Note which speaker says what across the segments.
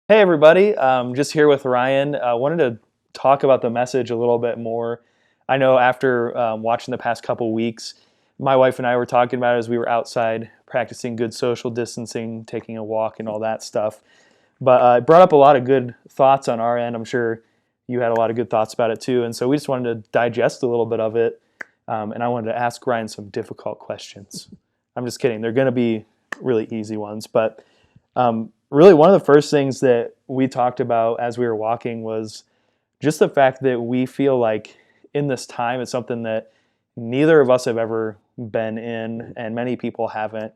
Speaker 1: Hey everybody, just here with Ryan. Wanted to talk about the message a little bit more. I know after watching the past couple weeks, my wife and I were talking about it as we were outside practicing good social distancing, taking a walk, and all that stuff. But it brought up a lot of good thoughts on our end. I'm sure you had a lot of good thoughts about it too. And so we just wanted to digest a little bit of it. And I wanted to ask Ryan some difficult questions. I'm just kidding. They're going to be really easy ones. But really, one of the first things that we talked about as we were walking was just the fact that we feel like in this time, it's something that neither of us have ever been in, and many people haven't.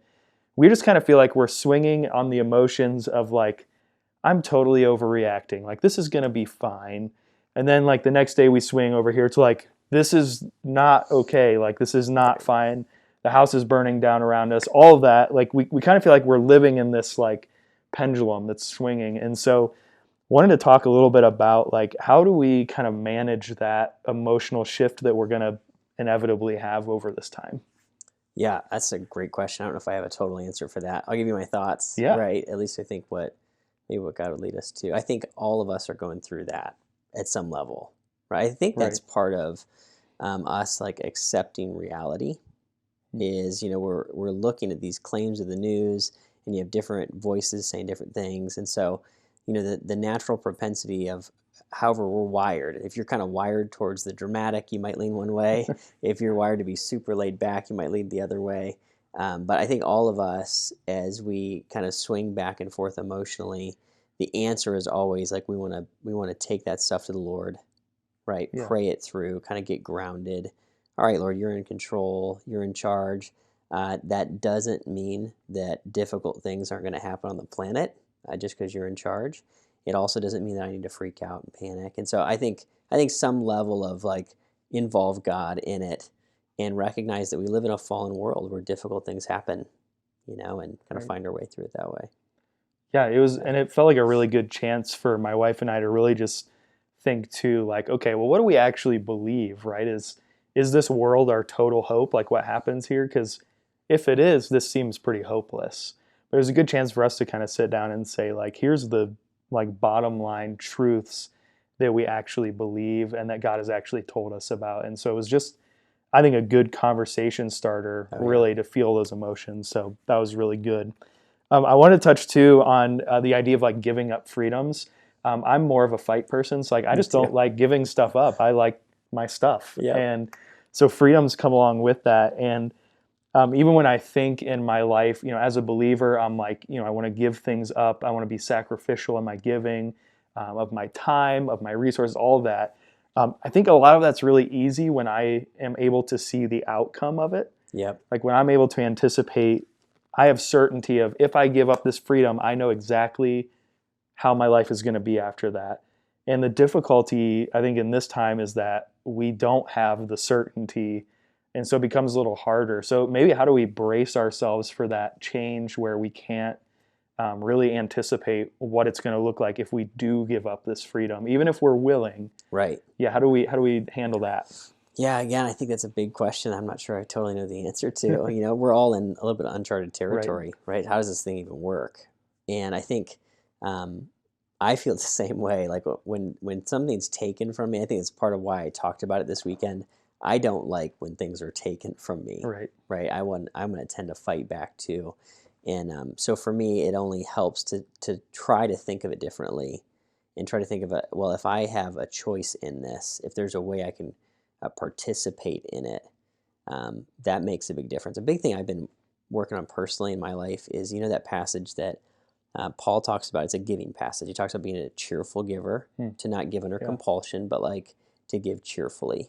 Speaker 1: We just kind of feel like we're swinging on the emotions of like, I'm totally overreacting. Like, this is going to be fine. And then, like, the next day we swing over here to like, this is not okay. Like, this is not fine. The house is burning down around us. All of that. Like, we kind of feel like we're living in this like pendulum that's swinging. And so, wanted to talk a little bit about like, how do we kind of manage that emotional shift that we're going to inevitably have over this time?
Speaker 2: Yeah, that's a great question. I don't know if I have a total answer for that. I'll give you my thoughts,
Speaker 1: Yeah,
Speaker 2: right? At least I think maybe what God would lead us to. I think all of us are going through that at some level, right? I think
Speaker 1: right.
Speaker 2: that's part of us like accepting reality is, we're looking at these claims of the news and you have different voices saying different things. And so, the natural propensity of however we're wired, if you're kind of wired towards the dramatic, you might lean one way. If you're wired to be super laid back, you might lean the other way. But I think all of us, as we kind of swing back and forth emotionally, the answer is always like we want to take that stuff to the Lord, right?
Speaker 1: Yeah,
Speaker 2: Pray it through, kind of get grounded. All right, Lord, you're in control, you're in charge. That doesn't mean that difficult things aren't going to happen on the planet just because you're in charge. It also doesn't mean that I need to freak out and panic. And so I think some level of like involve God in it and recognize that we live in a fallen world where difficult things happen, and kind of
Speaker 1: right.
Speaker 2: find our way through it that way.
Speaker 1: Yeah, it was,
Speaker 2: Right.
Speaker 1: and it felt like a really good chance for my wife and I to really just think too, like, okay, well, what do we actually believe, right? Is this world our total hope? Like, what happens here? Because if it is, this seems pretty hopeless. But it was a good chance for us to kind of sit down and say, like, here's the like bottom line truths that we actually believe and that God has actually told us about. And so it was just, I think, a good conversation starter,
Speaker 2: Oh yeah.
Speaker 1: really, to feel those emotions. So that was really good. I want to touch too on the idea of like giving up freedoms. I'm more of a fight person, so like I
Speaker 2: Me
Speaker 1: just
Speaker 2: too.
Speaker 1: don't like giving stuff up. I like my stuff,
Speaker 2: Yep.
Speaker 1: and so freedoms come along with that. And even when I think in my life, as a believer, I'm like, I want to give things up. I want to be sacrificial in my giving of my time, of my resources, all of that. I think a lot of that's really easy when I am able to see the outcome of it.
Speaker 2: Yep.
Speaker 1: Like when I'm able to anticipate, I have certainty of if I give up this freedom, I know exactly how my life is going to be after that. And the difficulty, I think, in this time is that we don't have the certainty. And so it becomes a little harder. So maybe how do we brace ourselves for that change where we can't really anticipate what it's going to look like if we do give up this freedom, even if we're willing?
Speaker 2: Right.
Speaker 1: Yeah, how do we handle that?
Speaker 2: Yeah, again, I think that's a big question. I'm not sure I totally know the answer to. We're all in a little bit of uncharted
Speaker 1: Right.
Speaker 2: territory, right? How does this thing even work? And I think um, I feel the same way. Like when something's taken from me, I think it's part of why I talked about it this weekend. I don't like when things are taken from me,
Speaker 1: Right.
Speaker 2: right? I'm going to tend to fight back too. And so for me, it only helps to try to think of it differently and try to think of it. Well, if I have a choice in this, if there's a way I can participate in it, that makes a big difference. A big thing I've been working on personally in my life is, that passage that Paul talks about. It's a giving passage. He talks about being a cheerful giver,
Speaker 1: Hmm.
Speaker 2: to not give under
Speaker 1: Yeah.
Speaker 2: compulsion, but like to give cheerfully.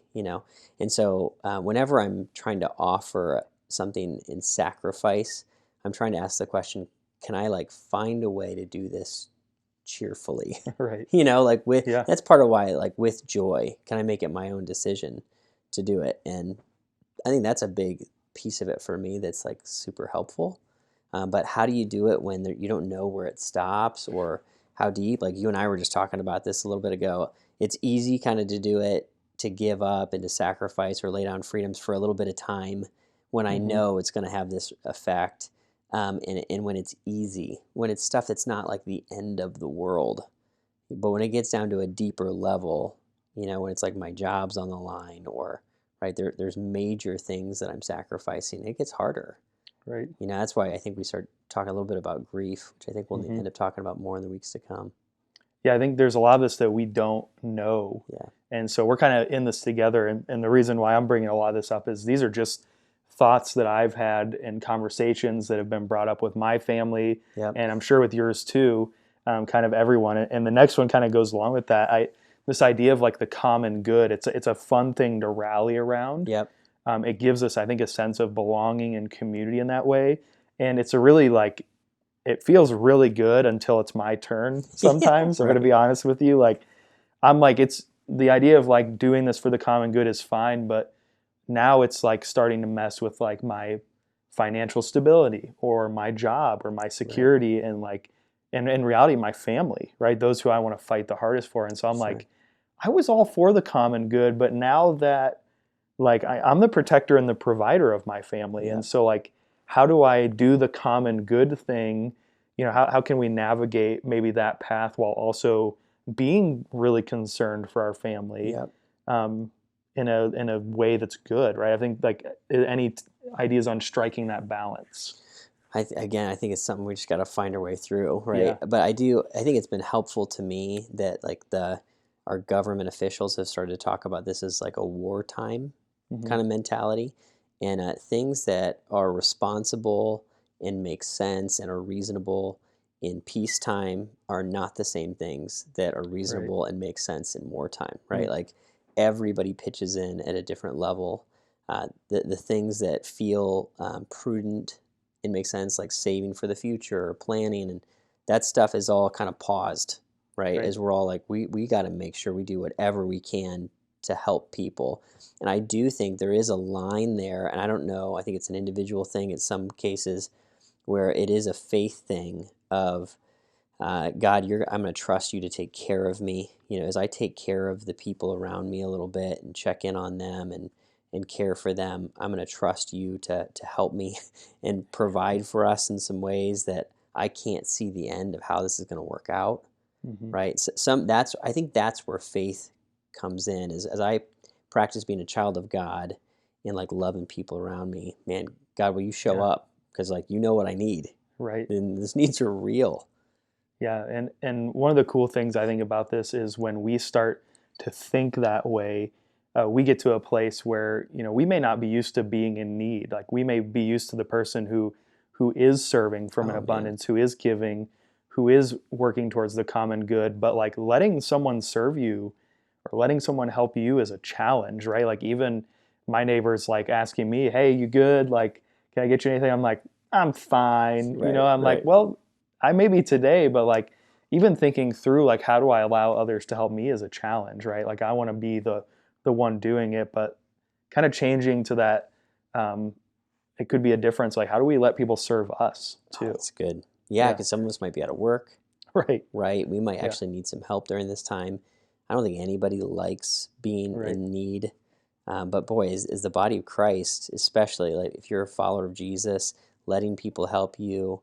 Speaker 2: And so whenever I'm trying to offer something in sacrifice, I'm trying to ask the question, can I like find a way to do this cheerfully?
Speaker 1: Right.
Speaker 2: Like with
Speaker 1: Yeah.
Speaker 2: that's part of why, like with joy, can I make it my own decision to do it? And I think that's a big piece of it for me that's like super helpful. But how do you do it when you don't know where it stops or how deep? Like you and I were just talking about this a little bit ago. It's easy kind of to do it, to give up and to sacrifice or lay down freedoms for a little bit of time when I
Speaker 1: Hmm.
Speaker 2: know it's going to have this effect. and when it's easy, when it's stuff that's not like the end of the world. But when it gets down to a deeper level, when it's like my job's on the line, or right there's major things that I'm sacrificing, it gets harder.
Speaker 1: Right.
Speaker 2: That's why I think we start talking a little bit about grief, which I think we'll
Speaker 1: Mm-hmm.
Speaker 2: end up talking about more in the weeks to come.
Speaker 1: Yeah, I think there's a lot of this that we don't know.
Speaker 2: Yeah.
Speaker 1: And so we're kind of in this together. And the reason why I'm bringing a lot of this up is these are just thoughts that I've had and conversations that have been brought up with my family,
Speaker 2: Yep.
Speaker 1: and I'm sure with yours too, kind of everyone. And the next one kind of goes along with that. This idea of like the common good, it's a fun thing to rally around.
Speaker 2: Yep.
Speaker 1: It gives us, I think, a sense of belonging and community in that way. And it's a really like, it feels really good until it's my turn sometimes.
Speaker 2: Yeah,
Speaker 1: I'm going to be honest with you. Like, I'm like, it's the idea of like doing this for the common good is fine, but now it's like starting to mess with like my financial stability or my job or my security, and like, and in reality, my family, right? Those who I want to fight the hardest for. And so I'm
Speaker 2: Sure.
Speaker 1: like, I was all for the common good, but now that like I'm the protector and the provider of my family.
Speaker 2: Yeah.
Speaker 1: And so like, how do I do the common good thing? How can we navigate maybe that path while also being really concerned for our family,
Speaker 2: Yep.
Speaker 1: in a way that's good, right? I think like any ideas on striking that balance.
Speaker 2: Again, I think it's something we just got to find our way through, right?
Speaker 1: Yeah.
Speaker 2: But I think it's been helpful to me that like our government officials have started to talk about this as like a wartime
Speaker 1: Mm-hmm.
Speaker 2: kind of mentality, and things that are responsible and make sense and are reasonable in peacetime are not the same things that are reasonable and make sense in wartime, right?
Speaker 1: Mm-hmm.
Speaker 2: Like everybody pitches in at a different level. The things that feel prudent and make sense, like saving for the future or planning, and that stuff is all kind of paused, right? As we're all like, we got to make sure we do whatever we can to help people. And I do think there is a line there, and I don't know, I think it's an individual thing in some cases where it is a faith thing of God, I'm going to trust you to take care of me. As I take care of the people around me a little bit and check in on them and care for them, I'm going to trust you to help me and provide for us in some ways that I can't see the end of how this is going to work out.
Speaker 1: Mm-hmm.
Speaker 2: Right. So I think that's where faith comes in, is as I practice being a child of God and like loving people around me, man, God, will you show up? Because like, what I need.
Speaker 1: Right.
Speaker 2: And these needs are real.
Speaker 1: Yeah, and one of the cool things I think about this is when we start to think that way, we get to a place where we may not be used to being in need. Like we may be used to the person who is serving from an abundance, who is giving, who is working towards the common good. But like letting someone serve you or letting someone help you is a challenge, right? Like even my neighbors like asking me, "Hey, you good? Like, can I get you anything?" I'm like, "I'm fine." I'm like, "Well, I may be today," but like even thinking through like how do I allow others to help me is a challenge, right? Like I want to be the one doing it, but kind of changing to that, it could be a difference. Like how do we let people serve us too?
Speaker 2: Oh, that's good. Yeah, because some of us might be out of work.
Speaker 1: Right.
Speaker 2: Right. We might actually need some help during this time. I don't think anybody likes being in need. But boy, is the body of Christ, especially like if you're a follower of Jesus, letting people help you,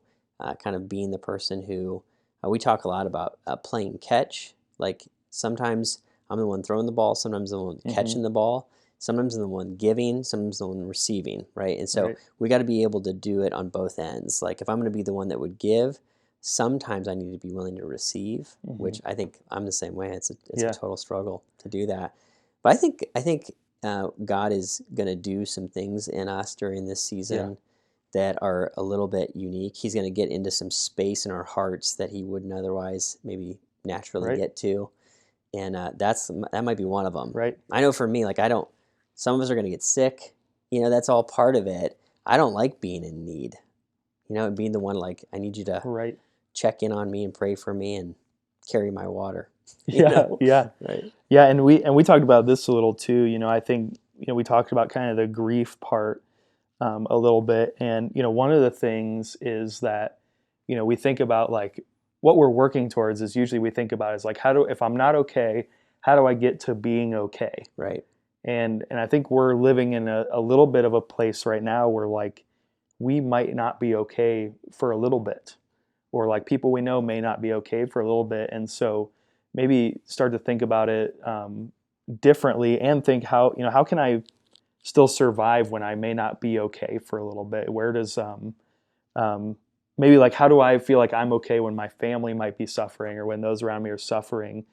Speaker 2: kind of being the person who, we talk a lot about playing catch. Like sometimes I'm the one throwing the ball, sometimes I'm the one catching the ball, sometimes I'm the one giving, sometimes the one receiving, right? And so we got to be able to do it on both ends. Like if I'm going to be the one that would give, sometimes I need to be willing to receive, which I think I'm the same way. It's a total struggle to do that. But I think God is going to do some things in us during this season that are a little bit unique. He's going to get into some space in our hearts that he wouldn't otherwise maybe naturally get to. And that might be one of them.
Speaker 1: Right.
Speaker 2: I know for me, like some of us are going to get sick. That's all part of it. I don't like being in need. And being the one like, I need you to check in on me and pray for me and carry my water.
Speaker 1: Right. Yeah, and we talked about this a little too. I think we talked about kind of the grief part a little bit, and one of the things is that we think about like what we're working towards is usually we think about is like if I'm not okay, how do I get to being okay?
Speaker 2: Right.
Speaker 1: And I think we're living in a little bit of a place right now where like we might not be okay for a little bit, or like people we know may not be okay for a little bit. And so maybe start to think about it differently, and think how can I still survive when I may not be okay for a little bit? Where does maybe like how do I feel like I'm okay when my family might be suffering or when those around me are suffering?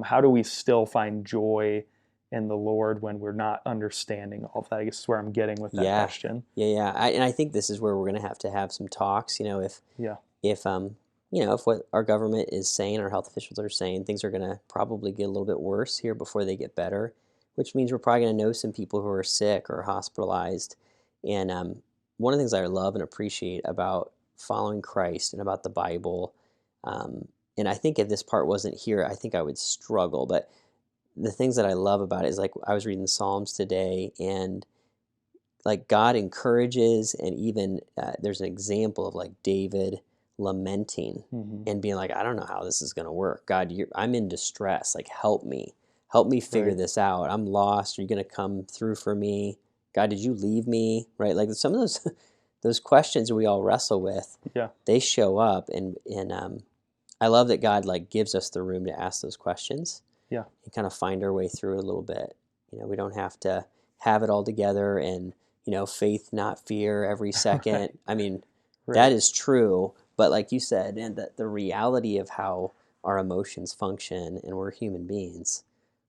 Speaker 1: How do we still find joy in the Lord when we're not understanding all of that? I guess is where I'm getting with that
Speaker 2: Yeah,
Speaker 1: question.
Speaker 2: yeah. And I think this is where we're going to have some talks.
Speaker 1: Yeah,
Speaker 2: If if what our government is saying, our health officials are saying, things are going to probably get a little bit worse here before they get better, which means we're probably going to know some people who are sick or hospitalized. And one of the things I love and appreciate about following Christ and about the Bible, and I think if this part wasn't here, I think I would struggle. But the things that I love about it is, like, I was reading the Psalms today, and like God encourages, and even there's an example of like David lamenting
Speaker 1: hmm,
Speaker 2: and being like, I don't know how this is going to work. God, I'm in distress. Like, help me figure
Speaker 1: right,
Speaker 2: this out. I'm lost. Are you going to come through for me? God, did you leave me? Right? Like some of those those questions we all wrestle with,
Speaker 1: yeah,
Speaker 2: they show up, and I love that God like gives us the room to ask those questions
Speaker 1: yeah,
Speaker 2: and kind of find our way through it a little bit. We don't have to have it all together, and faith not fear every
Speaker 1: right,
Speaker 2: second. I mean, that
Speaker 1: right,
Speaker 2: is true, but like you said, and the reality of how our emotions function, and we're human beings,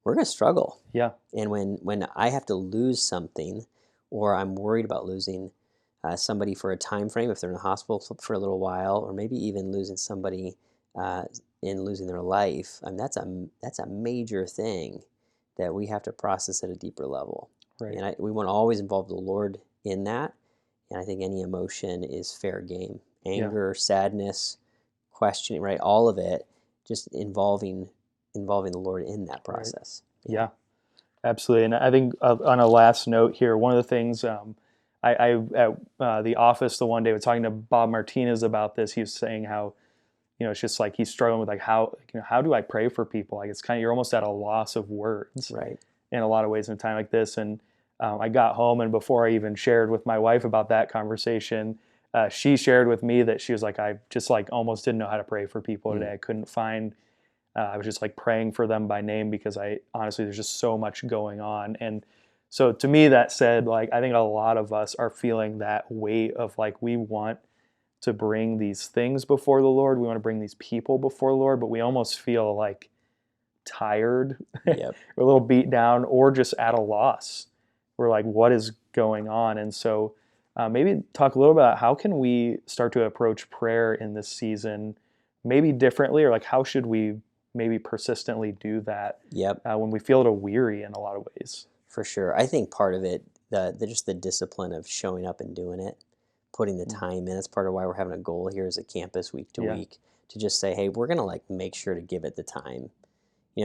Speaker 2: we're going to struggle.
Speaker 1: yeah,
Speaker 2: And when I have to lose something, or I'm worried about losing somebody for a time frame, if they're in a hospital for a little while, or maybe even losing somebody uh, in losing their life, I mean, that's a major thing that we have to process at a deeper level.
Speaker 1: right,
Speaker 2: And we want to always involve the Lord in that. And I think any emotion is fair game.
Speaker 1: yeah,
Speaker 2: Anger, sadness, questioning, right? All of it, just involving the Lord in that
Speaker 1: right,
Speaker 2: process. Yeah.
Speaker 1: yeah. Absolutely. And I think on a last note here, one of the things I at the office the one day was talking to Bob Martinez about this. He was saying how it's just like he's struggling with like how do I pray for people? Like it's kind of you're almost at a loss of words
Speaker 2: Right.
Speaker 1: in a lot of ways in a time like this. And I got home, and before I even shared with my wife about that conversation, she shared with me that she was like, I just like almost didn't know how to pray for people
Speaker 2: Mm.
Speaker 1: today. I couldn't find. I was just like praying for them by name because I honestly there's just so much going on. And so to me that said, like I think a lot of us are feeling that weight of like we want to bring these things before the Lord. We want to bring these people before the Lord, but we almost feel like tired, we're
Speaker 2: Yep.
Speaker 1: a little beat down, or just at a loss. We're like, what is going on? And so maybe talk a little about how can we start to approach prayer in this season, maybe differently, or like how should we maybe persistently do that
Speaker 2: Yep.
Speaker 1: when we feel a little weary in a lot of ways.
Speaker 2: For sure. I think part of it, the just the discipline of showing up and doing it, putting the
Speaker 1: Mm.
Speaker 2: time in. That's part of why we're having a goal here as a campus week to
Speaker 1: Yeah,
Speaker 2: week, to just say, hey, we're gonna like make sure to give it the time.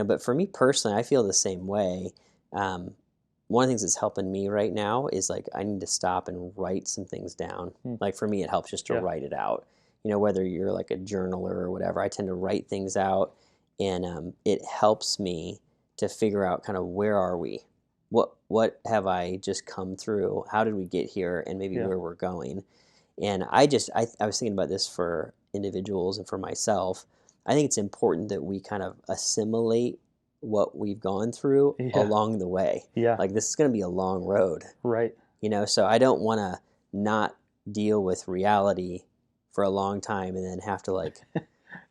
Speaker 2: But for me personally, I feel the same way. Um, One of the things that's helping me right now is like I need to stop and write some things down.
Speaker 1: mm.
Speaker 2: Like for me, it helps just to
Speaker 1: Yeah,
Speaker 2: write it out. Whether you're like a journaler or whatever, I tend to write things out, and it helps me to figure out kind of where are we, what have I just come through, how did we get here, and maybe
Speaker 1: yeah,
Speaker 2: where we're going. And I was thinking about this for individuals and for myself. I think it's important that we kind of assimilate what we've gone through
Speaker 1: yeah,
Speaker 2: along the way.
Speaker 1: yeah,
Speaker 2: Like, this is going to be a long road,
Speaker 1: right,
Speaker 2: so I don't want to not deal with reality for a long time and then have to, like, a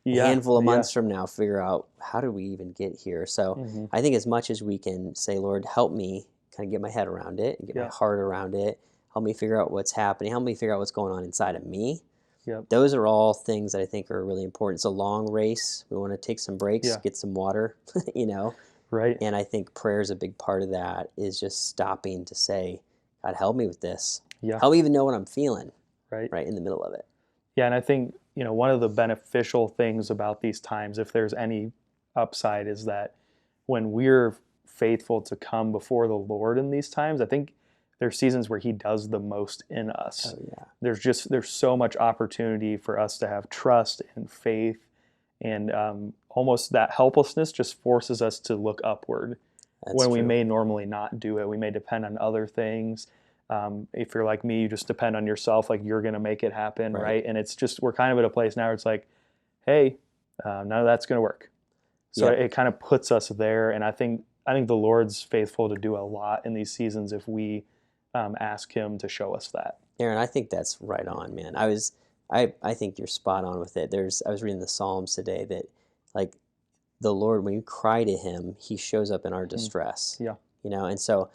Speaker 1: yeah,
Speaker 2: handful of
Speaker 1: yeah,
Speaker 2: months from now figure out how did we even get here. So
Speaker 1: hmm,
Speaker 2: I think as much as we can say, Lord, help me kind of get my head around it and get my
Speaker 1: yeah,
Speaker 2: heart around it, help me figure out what's happening, help me figure out what's going on inside of me.
Speaker 1: yep,
Speaker 2: Those are all things that I think are really important. It's a long race. We want to take some breaks,
Speaker 1: yeah,
Speaker 2: get some water, you know.
Speaker 1: right,
Speaker 2: And I think prayer is a big part of that, is just stopping to say, God, help me with this.
Speaker 1: yeah,
Speaker 2: Help me even know what I'm feeling
Speaker 1: right.
Speaker 2: right in the middle of it.
Speaker 1: Yeah, and I think, one of the beneficial things about these times, if there's any upside, is that when we're faithful to come before the Lord in these times, I think there's seasons where He does the most in
Speaker 2: Oh,
Speaker 1: us.
Speaker 2: yeah.
Speaker 1: There's so much opportunity for us to have trust and faith, and almost that helplessness just forces us to look upward
Speaker 2: That's
Speaker 1: when we
Speaker 2: true.
Speaker 1: may normally not do it. We may depend on other things. If you're like me, you just depend on yourself, like you're going to make it happen,
Speaker 2: Right.
Speaker 1: right? And it's just, we're kind of at a place now where it's like, hey, none of that's going to work. So
Speaker 2: Yep.
Speaker 1: it kind of puts us there. And I think the Lord's faithful to do a lot in these seasons if we ask him to show us that.
Speaker 2: Aaron, I think that's right on, man. I think you're spot on with it. I was reading the Psalms today that, like, the Lord, when you cry to him, he shows up in our distress.
Speaker 1: Yeah.
Speaker 2: And so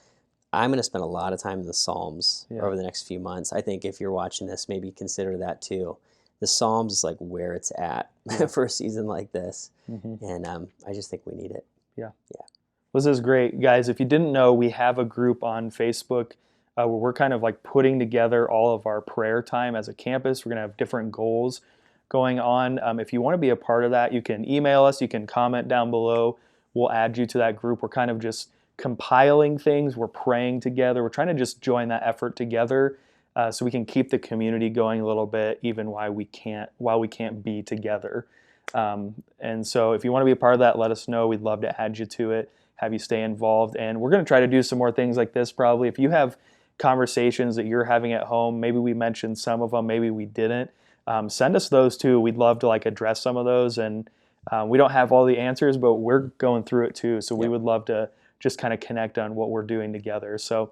Speaker 2: I'm going to spend a lot of time in the Psalms
Speaker 1: Yeah.
Speaker 2: over the next few months. I think if you're watching this, maybe consider that too. The Psalms is like where it's at for a season like this. And I just think we need it.
Speaker 1: Yeah. This is great. Guys, if you didn't know, we have a group on Facebook where we're kind of like putting together all of our prayer time as a campus. We're going to have different goals going on. If you want to be a part of that, you can email us. You can comment down below. We'll add you to that group. We're kind of just compiling things. We're praying together. We're trying to just join that effort together so we can keep the community going a little bit, even while we can't be together. And so if you want to be a part of that, let us know. We'd love to add you to it, have you stay involved. And we're going to try to do some more things like this probably. If you have conversations that you're having at home, maybe we mentioned some of them, maybe we didn't, send us those too. We'd love to like address some of those. And we don't have all the answers, but we're going through it too. So we would love to just kind of connect on what we're doing together. So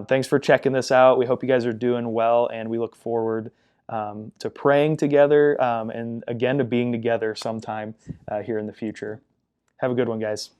Speaker 1: thanks for checking this out. We hope you guys are doing well, and we look forward to praying together and again to being together sometime here in the future. Have a good one, guys.